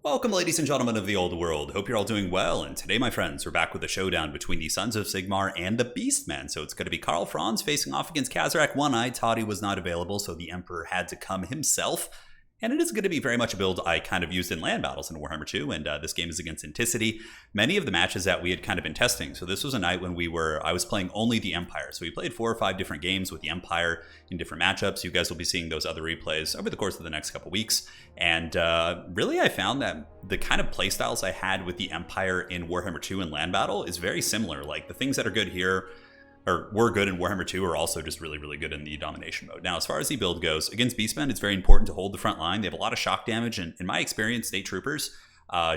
Welcome, ladies and gentlemen of the old world. Hope you're all doing well, and today, my friends, we're back with a showdown between the Sons of Sigmar and the Beastmen. So it's going to be Franz facing off against Khazrak. One-Eye Toddy was not available, so the Emperor had to come himself. And it is going to be very much a build I kind of used in land battles in Warhammer 2, and this game is against Anticity. Many of the matches that we had kind of been testing. So this was a night when I was playing only the Empire. So we played 4 or 5 different games with the Empire in different matchups. You guys will be seeing those other replays over the course of the next couple weeks. And really, I found that the kind of playstyles I had with the Empire in Warhammer 2 and land battle is very similar. Like the things that are good here or were good in Warhammer 2 are also just really, really good in the domination mode. Now, as far as the build goes, against Beastmen, it's very important to hold the front line. They have a lot of shock damage, and in my experience, State Troopers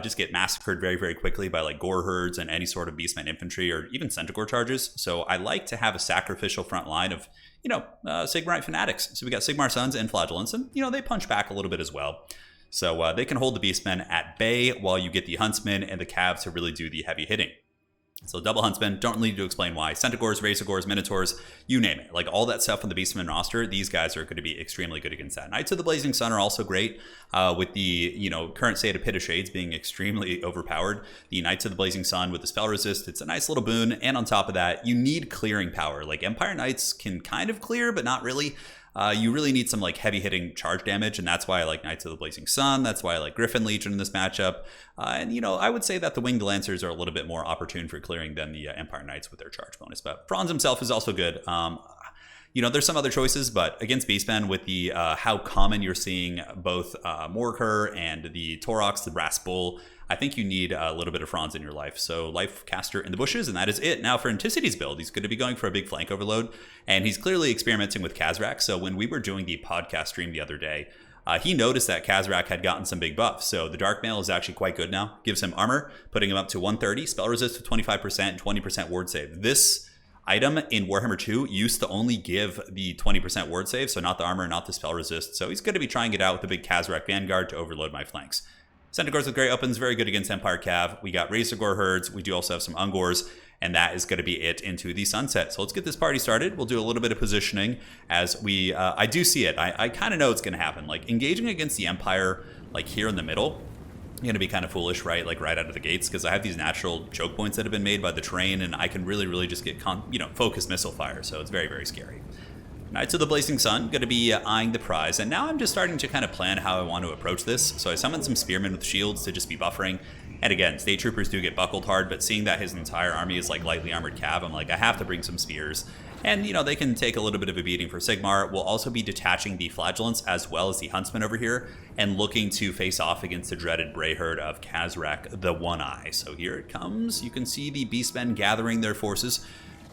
just get massacred very, very quickly by like Gore Herds and any sort of Beastmen infantry or even Centaur charges. So I like to have a sacrificial front line of, Sigmarite fanatics. So we got Sigmar Sons and Flagellants, and, they punch back a little bit as well. So they can hold the Beastmen at bay while you get the Huntsmen and the Cavs to really do the heavy hitting. So double Huntsmen, don't need to explain why. Centaurs, Razorgores, Minotaurs, you name it. Like all that stuff on the Beastmen roster, these guys are going to be extremely good against that. Knights of the Blazing Sun are also great with the current state of Pit of Shades being extremely overpowered. The Knights of the Blazing Sun with the spell resist, it's a nice little boon. And on top of that, you need clearing power. Like Empire Knights can kind of clear, but not really. You really need some like heavy hitting charge damage, and that's why I like Knights of the Blazing Sun. That's why I like Griffin Legion in this matchup. And I would say that the Winged Lancers are a little bit more opportune for clearing than the Empire Knights with their charge bonus. But Franz himself is also good. There's some other choices, but against Beastmen with the how common you're seeing both Morker and the Taurox, the Brass Bull, I think you need a little bit of Franz in your life. So Life Caster in the bushes, and that is it. Now for Anticity's build, he's going to be going for a big flank overload, and he's clearly experimenting with Khazrak. So when we were doing the podcast stream the other day, he noticed that Khazrak had gotten some big buffs. So the Dark Mail is actually quite good now. Gives him armor, putting him up to 130, spell resist to 25%, and 20% ward save. This item in Warhammer 2 used to only give the 20% ward save, so not the armor, not the spell resist. So he's going to be trying it out with the big Khazrak Vanguard to overload my flanks. Centaurs with Great Opens, very good against Empire Cav. We got Razorgore Herds. We do also have some Ungors, and that is going to be it into the sunset. So let's get this party started. We'll do a little bit of positioning as we, I do see it. I kind of know it's going to happen. Like engaging against the Empire, like here in the middle, going to be kind of foolish, right? Like right out of the gates, because I have these natural choke points that have been made by the terrain, and I can really, really just get, focused missile fire. So it's very, very scary. Knights of the Blazing Sun, going to be eyeing the prize, and now I'm just starting to kind of plan how I want to approach this. So I summoned some Spearmen with shields to just be buffering, and again, State Troopers do get buckled hard, but seeing that his entire army is like lightly armored cav, I'm like, I have to bring some spears. And, they can take a little bit of a beating for Sigmar. We'll also be detaching the Flagellants as well as the Huntsmen over here and looking to face off against the dreaded Bray Herd of Khazrak, the One-Eye. So here it comes. You can see the Beastmen gathering their forces.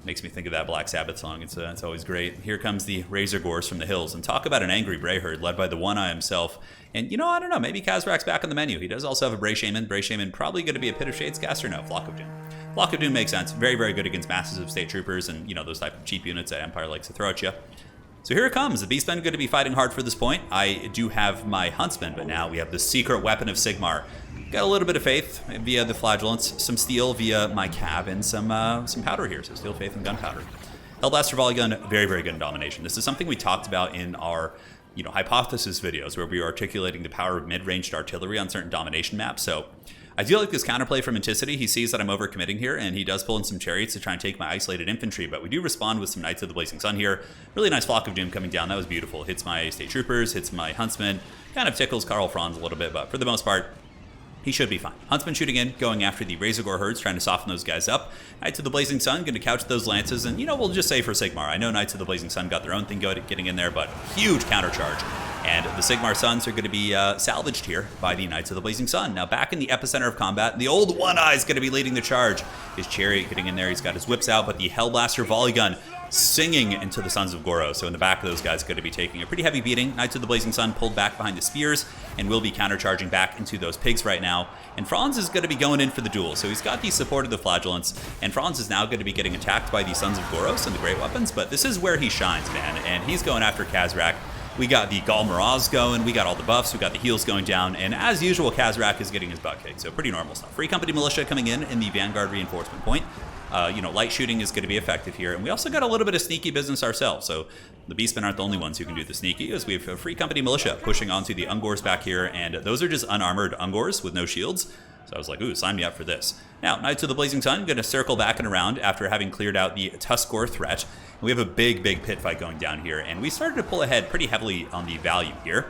Makes me think of that Black Sabbath song. It's always great. Here comes the Razorgores from the hills. And talk about an angry Bray Herd led by the One-Eye himself. And, I don't know. Maybe Khazrak's back on the menu. He does also have a Bray Shaman. Bray Shaman probably going to be a Pit of Shades caster. No, Flock of Doom. Flock of Doom makes sense. Very, very good against masses of State Troopers and, those type of cheap units that Empire likes to throw at you. So here it comes. The Beastmen going to be fighting hard for this point. I do have my Huntsmen, but now we have the secret weapon of Sigmar. Got a little bit of faith via the Flagellants, some steel via my Cav, and some powder here. So steel, faith, and gunpowder. Hellblaster volley gun, very, very good in domination. This is something we talked about in our hypothesis videos where we were articulating the power of mid-ranged artillery on certain domination maps. So I do like this counterplay from Anticity. He sees that I'm overcommitting here, and he does pull in some chariots to try and take my isolated infantry, but we do respond with some Knights of the Blazing Sun here. Really nice Flock of Doom coming down. That was beautiful. Hits my State Troopers, hits my Huntsmen, kind of tickles Franz a little bit, but for the most part, he should be fine. Huntsman shooting in, going after the Razorgore Herds, trying to soften those guys up. Knights of the Blazing Sun going to couch those lances, and we'll just say for Sigmar. I know Knights of the Blazing Sun got their own thing getting in there, but huge countercharge. And the Sigmar Sons are going to be salvaged here by the Knights of the Blazing Sun. Now back in the epicenter of combat, the old One-Eye is going to be leading the charge. His chariot getting in there, he's got his whips out, but the Hellblaster volley gun singing into the Sons of Goro. So in the back of those guys going to be taking a pretty heavy beating. Knights of the Blazing Sun pulled back behind the spears and will be countercharging back into those pigs right now. And Franz is going to be going in for the duel. So he's got the support of the Flagellants, and Franz is now going to be getting attacked by the Sons of Goros and the Great Weapons, but this is where he shines, man. And he's going after Khazrak. We got the Gall Miraz going, we got all the buffs, we got the heals going down, and as usual, Khazrak is getting his butt kicked, so pretty normal stuff. Free Company Militia coming in the Vanguard reinforcement point. Light shooting is going to be effective here, and we also got a little bit of sneaky business ourselves, so the Beastmen aren't the only ones who can do the sneaky, as we have a Free Company Militia pushing onto the Ungors back here, and those are just unarmored Ungors with no shields. So I was like, ooh, sign me up for this. Now, Knights of the Blazing Sun going to circle back and around after having cleared out the Tuskor threat. We have a big pit fight going down here, and we started to pull ahead pretty heavily on the value here.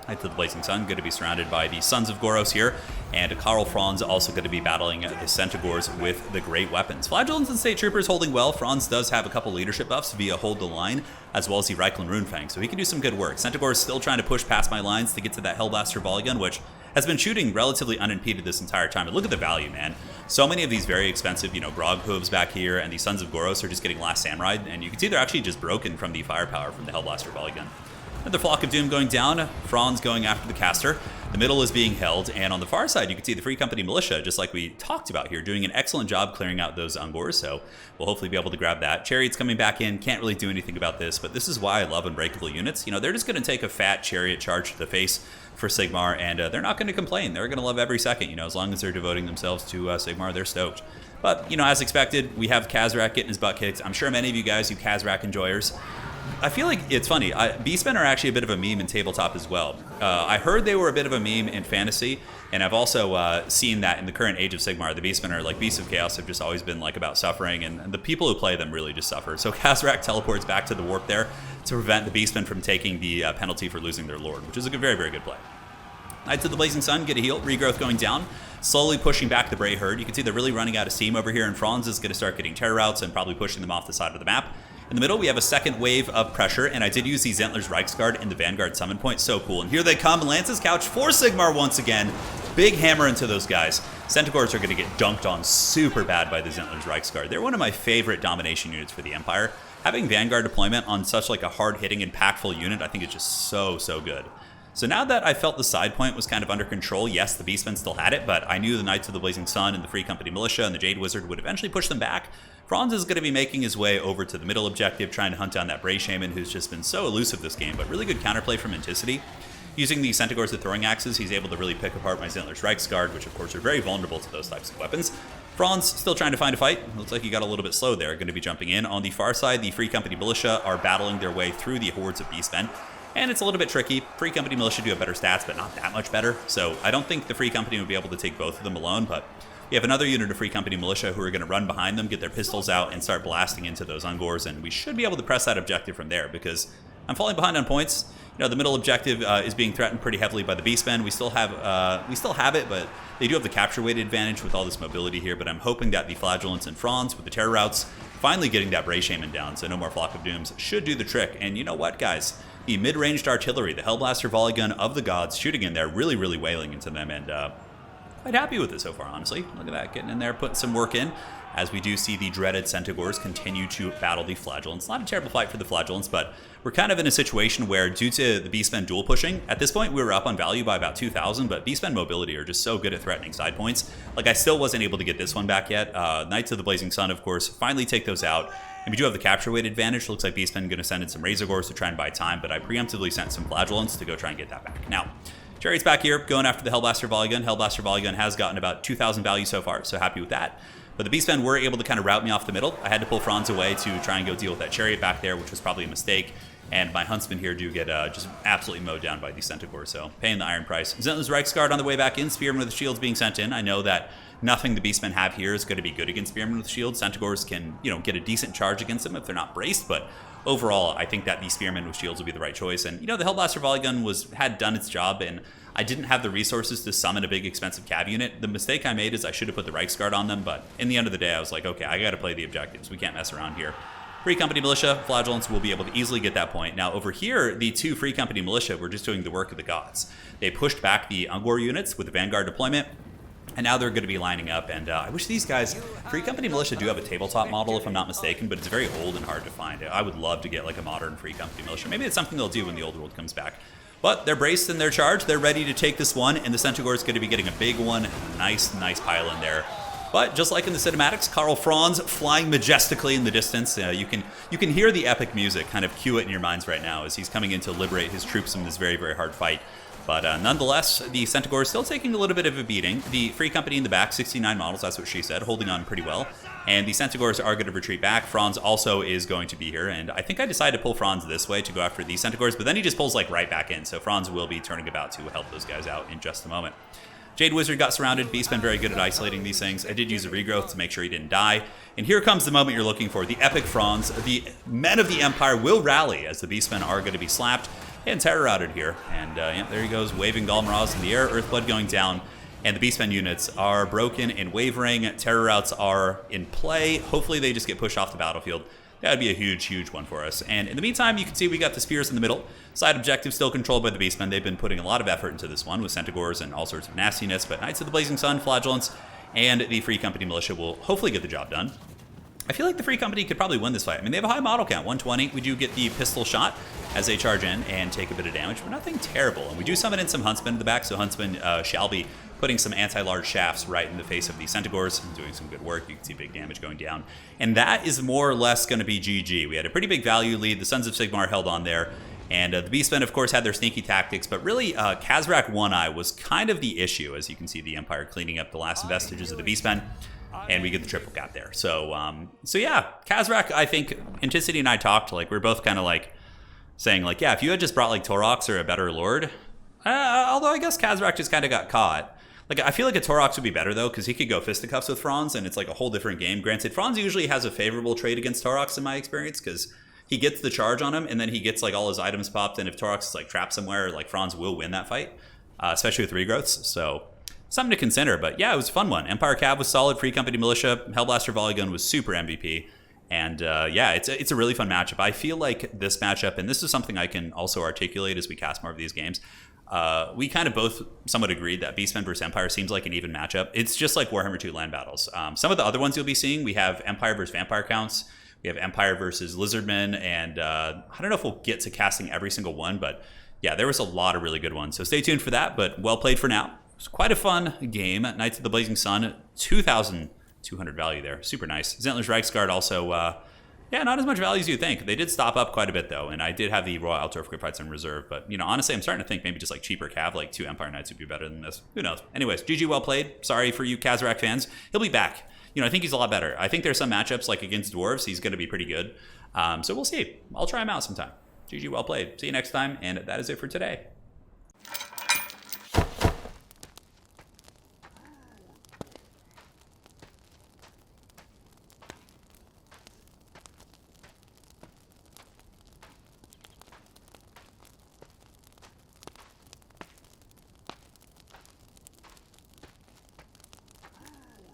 Knights of the Blazing Sun going to be surrounded by the Sons of Goros here, and Karl Franz also going to be battling the Centaurs with the great weapons. Flagellants and State Troopers holding well. Franz does have a couple leadership buffs via Hold the Line, as well as the Reikland Runefang, so he can do some good work. Centaurs still trying to push past my lines to get to that Hellblaster volley gun, which has been shooting relatively unimpeded this entire time. But look at the value, man. So many of these very expensive, Grog hooves back here, and the Sons of Goros are just getting Last Samurai, and you can see they're actually just broken from the firepower from the Hellblaster volley gun. Another Flock of Doom going down, Franz going after the caster. The middle is being held, and on the far side, you can see the Free Company Militia, just like we talked about here, doing an excellent job clearing out those Ungors, so we'll hopefully be able to grab that. Chariot's coming back in, can't really do anything about this, but this is why I love Unbreakable units. They're just going to take a fat Chariot charge to the face for Sigmar, and they're not going to complain. They're going to love every second, as long as they're devoting themselves to Sigmar, they're stoked. But, as expected, we have Khazrak getting his butt kicked. I'm sure many of you guys, you Khazrak enjoyers, I feel like it's funny. Beastmen are actually a bit of a meme in tabletop as well. I heard they were a bit of a meme in fantasy, and I've also seen that in the current age of Sigmar, the Beastmen are like Beasts of Chaos have just always been like about suffering, and the people who play them really just suffer. So Khazrak teleports back to the warp there to prevent the Beastmen from taking the penalty for losing their lord, which is a very good play. Knights of the Blazing Sun get a heal, regrowth going down, slowly pushing back the Bray Herd. You can see they're really running out of steam over here, and Franz is going to start getting terror routes and probably pushing them off the side of the map. In the middle, we have a second wave of pressure, and I did use the Zentler's Reiksguard in the Vanguard summon point. So cool. And here they come, Lance's Couch for Sigmar once again. Big hammer into those guys. Centaurs are going to get dunked on super bad by the Zentler's Reiksguard. They're one of my favorite domination units for the Empire. Having Vanguard deployment on such like a hard-hitting, impactful unit, I think it's just so good. So now that I felt the side point was kind of under control, yes, the Beastmen still had it, but I knew the Knights of the Blazing Sun and the Free Company Militia and the Jade Wizard would eventually push them back. Franz is going to be making his way over to the middle objective, trying to hunt down that Bray Shaman, who's just been so elusive this game, but really good counterplay from Anticity. Using the Centaurs as throwing axes, he's able to really pick apart my Zentler's Reiksguard, which of course are very vulnerable to those types of weapons. Franz still trying to find a fight. Looks like he got a little bit slow there, going to be jumping in. On the far side, the Free Company Militia are battling their way through the hordes of Beastmen. And it's a little bit tricky. Free Company Militia do have better stats, but not that much better. So I don't think the Free Company would be able to take both of them alone, but we have another unit of Free Company Militia who are going to run behind them, get their pistols out, and start blasting into those Ungors, and we should be able to press that objective from there, because I'm falling behind on points. The middle objective is being threatened pretty heavily by the Beastmen. We still have it, but they do have the capture weight advantage with all this mobility here, but I'm hoping that the Flagellants and Franz with the terror routes finally getting that Bray Shaman down, so no more Flock of Dooms should do the trick. And you know what, guys? The mid-ranged artillery, the Hellblaster volley gun of the gods, shooting in there, really wailing into them, and quite happy with it so far, honestly. Look at that, getting in there, putting some work in, as we do see the dreaded Centaurs continue to battle the Flagellants. Not a terrible fight for the Flagellants, but we're kind of in a situation where, due to the Beastmen dual pushing, at this point we were up on value by about 2,000, but Beastmen mobility are just so good at threatening side points. Like, I still wasn't able to get this one back yet. Knights of the Blazing Sun, of course, finally take those out. And we do have the capture weight advantage. Looks like Beastmen going to send in some Razorgors to try and buy time, but I preemptively sent some Flagellants to go try and get that back. Now, Chariot's back here, going after the Hellblaster volley gun. Hellblaster volley gun has gotten about 2,000 value so far, so happy with that. But the Beastmen were able to kind of route me off the middle. I had to pull Franz away to try and go deal with that Chariot back there, which was probably a mistake. And my Huntsmen here do get just absolutely mowed down by the Centaur, so paying the iron price. Zentler's Reiksguard on the way back in, Spearmen with shields being sent in. I know that nothing the Beastmen have here is going to be good against Spearmen with shields. Centaurs can, get a decent charge against them if they're not braced, but overall, I think that the Spearmen with shields will be the right choice. And, the Hellblaster volley gun had done its job, and I didn't have the resources to summon a big expensive cav unit. The mistake I made is I should have put the Reiksguard on them, but in the end of the day, I was like, okay, I got to play the objectives. We can't mess around here. Free Company Militia, Flagellants will be able to easily get that point. Now, over here, the two Free Company Militia were just doing the work of the gods. They pushed back the Ungor units with the Vanguard deployment, and now they're going to be lining up, and I wish these guys, Free Company Militia do have a tabletop model if I'm not mistaken, but it's very old and hard to find. I would love to get like a modern Free Company Militia. Maybe it's something they'll do when the old world comes back. But they're braced in their charge, they're ready to take this one, and the Centaur is going to be getting a big one. Nice pile in there. But just like in the cinematics, Karl Franz flying majestically in the distance. You can hear the epic music kind of cue it in your minds right now as he's coming in to liberate his troops in this very, very hard fight. But nonetheless, the Centaur is still taking a little bit of a beating. The Free Company in the back, 69 models, that's what she said, holding on pretty well. And the Centaurs are going to retreat back. Franz also is going to be here. And I think I decided to pull Franz this way to go after the Centaurs, but then he just pulls like right back in. So Franz will be turning about to help those guys out in just a moment. Jade Wizard got surrounded. Beastmen very good at isolating these things. I did use a regrowth to make sure he didn't die. And here comes the moment you're looking for. The epic Franz. The men of the Empire will rally as the Beastmen are going to be slapped and terror routed here. And yeah, there he goes, waving Galmaraz in the air. Earthblood going down. And the Beastmen units are broken and wavering. Terror routes are in play. Hopefully they just get pushed off the battlefield. That would be a huge, huge one for us. And in the meantime, you can see we got the spears in the middle. Side objective still controlled by the Beastmen. They've been putting a lot of effort into this one with Centaurs and all sorts of nastiness. But Knights of the Blazing Sun, Flagellants, and the Free Company Militia will hopefully get the job done. I feel like the Free Company could probably win this fight. I mean, they have a high model count, 120. We do get the pistol shot as they charge in and take a bit of damage, but nothing terrible. And we do summon in some Huntsmen in the back, so Huntsmen shall be putting some anti-large shafts right in the face of the Centaurs, doing some good work. You can see big damage going down. And that is more or less going to be GG. We had a pretty big value lead. The Sons of Sigmar held on there. And the Beastmen, of course, had their sneaky tactics, but really, Khazrak One-Eye was kind of the issue, as you can see the Empire cleaning up the last vestiges of the Beastmen. And we get the triple cap there. So yeah, Khazrak, I think, Anticity and I talked, like, we're both kind of like saying, like, yeah, if you had just brought like Torox or a better Lord, although I guess Khazrak just kind of got caught. Like, I feel like a Torox would be better, though, because he could go fisticuffs with Franz, and it's like a whole different game. Granted, Franz usually has a favorable trade against Torox, in my experience, because he gets the charge on him, and then he gets, like, all his items popped, and if Torox is, like, trapped somewhere, like, Franz will win that fight, especially with regrowths, so something to consider. But, yeah, it was a fun one. Empire Cav was solid. Free Company Militia. Hellblaster Volley Gun was super MVP. And, yeah, it's a really fun matchup. I feel like this matchup, and this is something I can also articulate as we cast more of these games, we kind of both somewhat agreed that Beastmen versus Empire seems like an even matchup. It's just like Warhammer 2 land battles. Some of the other ones you'll be seeing, we have Empire versus Vampire counts. We have Empire versus Lizardmen. And I don't know if we'll get to casting every single one, but yeah, there was a lot of really good ones. So stay tuned for that, but well played for now. It was quite a fun game. Knights of the Blazing Sun, 2,200 value there. Super nice. Zentler's Reichsguard also... yeah, not as much value as you think. They did stop up quite a bit, though, and I did have the Royal Altorf Great Fights in reserve. But, you know, honestly, I'm starting to think maybe just like cheaper Cav, like 2 Empire Knights would be better than this. Who knows? Anyways, GG, well played. Sorry for you Khazrak fans. He'll be back. You know, I think he's a lot better. I think there's some matchups, like against Dwarves, he's going to be pretty good. So we'll see. I'll try him out sometime. GG, well played. See you next time, and that is it for today.